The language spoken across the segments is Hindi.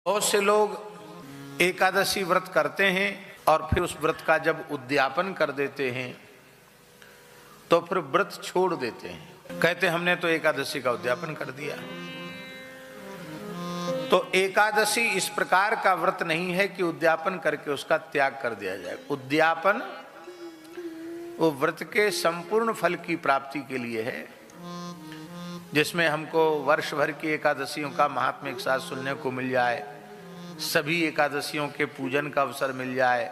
बहुत से लोग एकादशी व्रत करते हैं और फिर उस व्रत का जब उद्यापन कर देते हैं तो फिर व्रत छोड़ देते हैं। कहते हमने तो एकादशी का उद्यापन कर दिया। तो एकादशी इस प्रकार का व्रत नहीं है कि उद्यापन करके उसका त्याग कर दिया जाए। उद्यापन वो व्रत के संपूर्ण फल की प्राप्ति के लिए है, जिसमें हमको वर्ष भर की एकादशियों का महात्म्य एक साथ सुनने को मिल जाए, सभी एकादशियों के पूजन का अवसर मिल जाए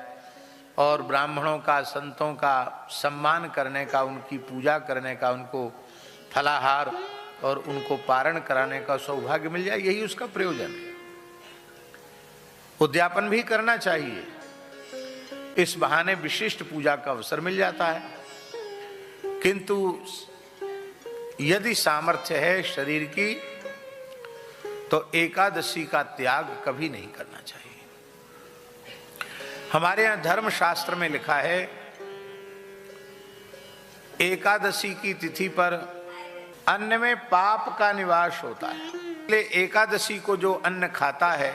और ब्राह्मणों का, संतों का सम्मान करने का, उनकी पूजा करने का, उनको फलाहार और उनको पारण कराने का सौभाग्य मिल जाए। यही उसका प्रयोजन है। उद्यापन भी करना चाहिए, इस बहाने विशिष्ट पूजा का अवसर मिल जाता है। किंतु यदि सामर्थ्य है शरीर की तो एकादशी का त्याग कभी नहीं करना चाहिए। हमारे यहाँ धर्मशास्त्र में लिखा है एकादशी की तिथि पर अन्न में पाप का निवास होता है, इसलिए एकादशी को जो अन्न खाता है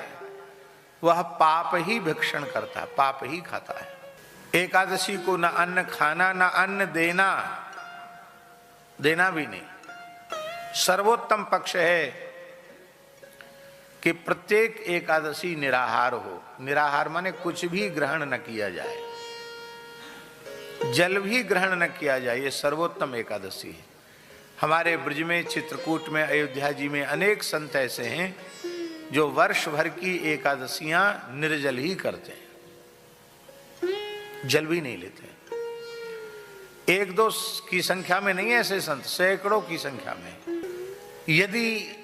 वह पाप ही भक्षण करता है, पाप ही खाता है। एकादशी को न अन्न खाना न अन्न देना, देना भी नहीं। सर्वोत्तम पक्ष है कि प्रत्येक एकादशी निराहार हो। निराहार माने कुछ भी ग्रहण न किया जाए, जल भी ग्रहण न किया जाए, ये सर्वोत्तम एकादशी है। हमारे ब्रज में, चित्रकूट में, अयोध्या जी में अनेक संत ऐसे हैं जो वर्ष भर की एकादशियां निर्जल ही करते हैं, जल भी नहीं लेते। एक दो की संख्या में नहीं, ऐसे संत सैकड़ों की संख्या में। यदि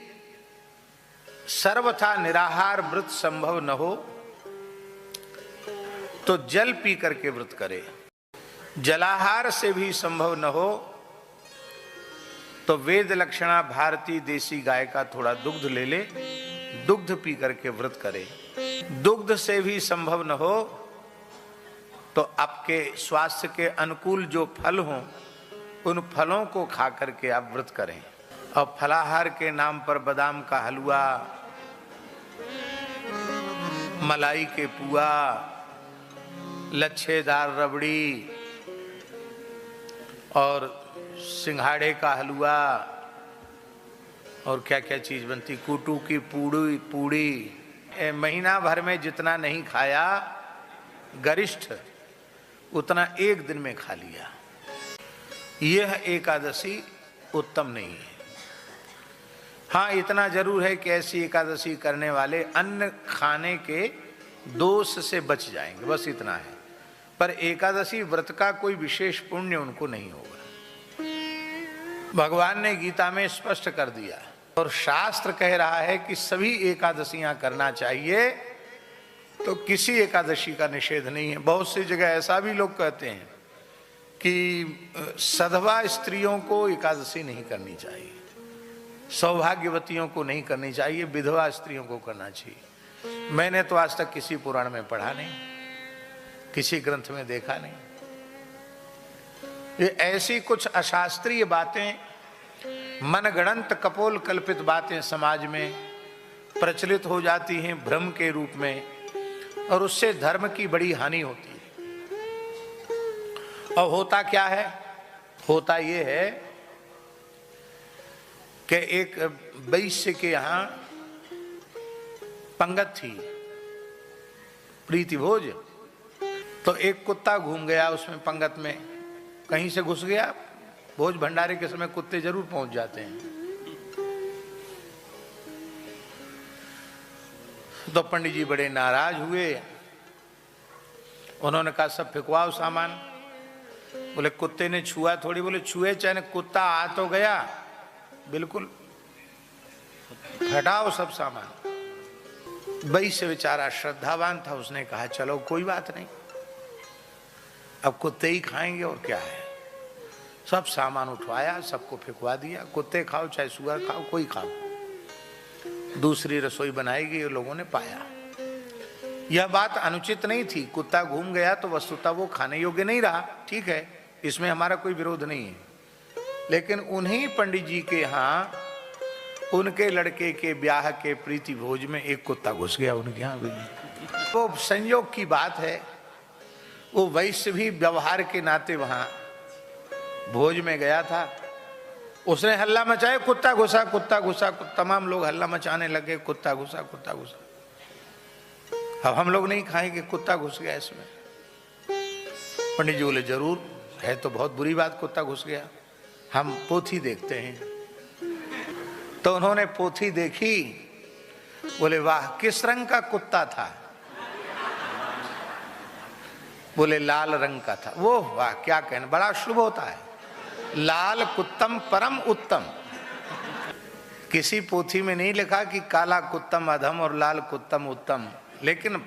सर्वथा निराहार व्रत संभव न हो तो जल पी करके व्रत करे। जलाहार से भी संभव न हो तो वेद लक्षणा भारतीय देसी गाय का थोड़ा दुग्ध ले ले, दुग्ध पी करके व्रत करे। दुग्ध से भी संभव न हो तो आपके स्वास्थ्य के अनुकूल जो फल हों उन फलों को खा करके आप व्रत करें। और फलाहार के नाम पर बादाम का हलवा, मलाई के पुआ, लच्छेदार रबड़ी और सिंघाड़े का हलवा और क्या क्या चीज बनती, कूटू की पूड़ी, महीना भर में जितना नहीं खाया गरिष्ठ उतना एक दिन में खा लिया। यह एकादशी उत्तम नहीं है। हाँ, इतना जरूर है कि ऐसी एकादशी करने वाले अन्न खाने के दोष से बच जाएंगे, बस इतना है। पर एकादशी व्रत का कोई विशेष पुण्य उनको नहीं होगा। भगवान ने गीता में स्पष्ट कर दिया और शास्त्र कह रहा है कि सभी एकादशियां करना चाहिए, तो किसी एकादशी का निषेध नहीं है। बहुत सी जगह ऐसा भी लोग कहते हैं कि सधवा स्त्रियों को एकादशी नहीं करनी चाहिए, सौभाग्यवतियों को नहीं करनी चाहिए, विधवा स्त्रियों को करना चाहिए। मैंने तो आज तक किसी पुराण में पढ़ा नहीं, किसी ग्रंथ में देखा नहीं। ये ऐसी कुछ अशास्त्रीय बातें, मनगढ़ंत कपोल कल्पित बातें समाज में प्रचलित हो जाती हैं भ्रम के रूप में, और उससे धर्म की बड़ी हानि होती है। और होता क्या है? होता ये है कि एक वैश्य के यहाँ पंगत थी, प्रीति भोज। तो एक कुत्ता घूम गया उसमें, पंगत में कहीं से घुस गया। भोज भंडारे के समय कुत्ते जरूर पहुंच जाते हैं। तो पंडित जी बड़े नाराज हुए। उन्होंने कहा सब फेंकवाओ सामान। बोले कुत्ते ने छुआ थोड़ी। बोले छुए चाहे कुत्ता आ तो गया, बिल्कुल हटाओ सब सामान। वैश्य बेचारा श्रद्धावान था, उसने कहा चलो कोई बात नहीं, अब कुत्ते ही खाएंगे और क्या है। सब सामान उठवाया, सबको फेंकवा दिया। कुत्ते खाओ चाहे सुअर खाओ, कोई खाओ। दूसरी रसोई बनाई गई और लोगों ने पाया यह बात अनुचित नहीं थी। कुत्ता घूम गया तो वस्तुतः वो खाने योग्य नहीं रहा, ठीक है, इसमें हमारा कोई विरोध नहीं है। लेकिन उन्हीं पंडित जी के यहाँ उनके लड़के के ब्याह के प्रीति भोज में एक कुत्ता घुस गया उनके यहाँ भी। वो संयोग की बात है, वो वैश्य भी व्यवहार के नाते वहां भोज में गया था। उसने हल्ला मचाया, कुत्ता घुसा, कुत्ता घुसा। तमाम लोग हल्ला मचाने लगे, कुत्ता घुसा, कुत्ता घुसा। अब हम लोग नहीं खाएंगे, कुत्ता घुस गया इसमें। पंडित जी बोले जरूर है तो बहुत बुरी बात, कुत्ता घुस गया, हम पोथी देखते हैं। तो उन्होंने पोथी देखी, बोले वाह किस रंग का कुत्ता था? बोले लाल रंग का था। वो वाह क्या कहना, बड़ा शुभ होता है, लाल कुत्तम परम उत्तम। किसी पोथी में नहीं लिखा कि काला कुत्तम अधम और लाल कुत्तम उत्तम, लेकिन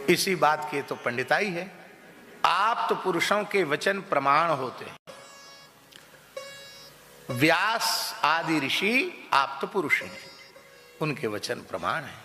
इसी बात की तो पंडिताई है। आप तो पुरुषों के वचन प्रमाण होते हैं। व्यास आदि ऋषि आप तो पुरुष हैं, उनके वचन प्रमाण हैं।